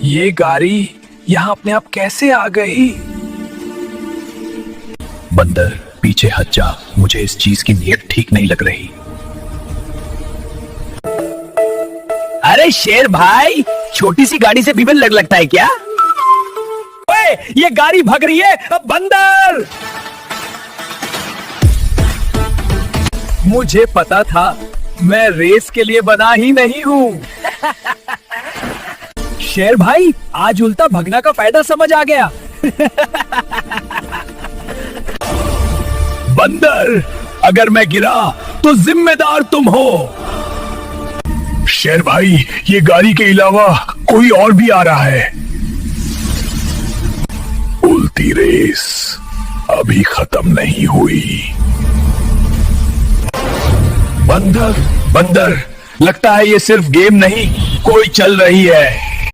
ये गाड़ी यहाँ अपने आप कैसे आ गई? बंदर पीछे हट जा, मुझे इस चीज की नीयत ठीक नहीं लग रही। अरे शेर भाई, छोटी सी गाड़ी से भी लग लगता है क्या? ओए, ये गाड़ी भाग रही है। अब बंदर! मुझे पता था, मैं रेस के लिए बना ही नहीं हूँ। शेर भाई, आज उल्टा भगना का फायदा समझ आ गया। बंदर, अगर मैं गिरा तो जिम्मेदार तुम हो। शेर भाई, ये गाड़ी के अलावा कोई और भी आ रहा है। उल्टी रेस अभी खत्म नहीं हुई। बंदर, लगता है ये सिर्फ गेम नहीं, कोई चल रही है।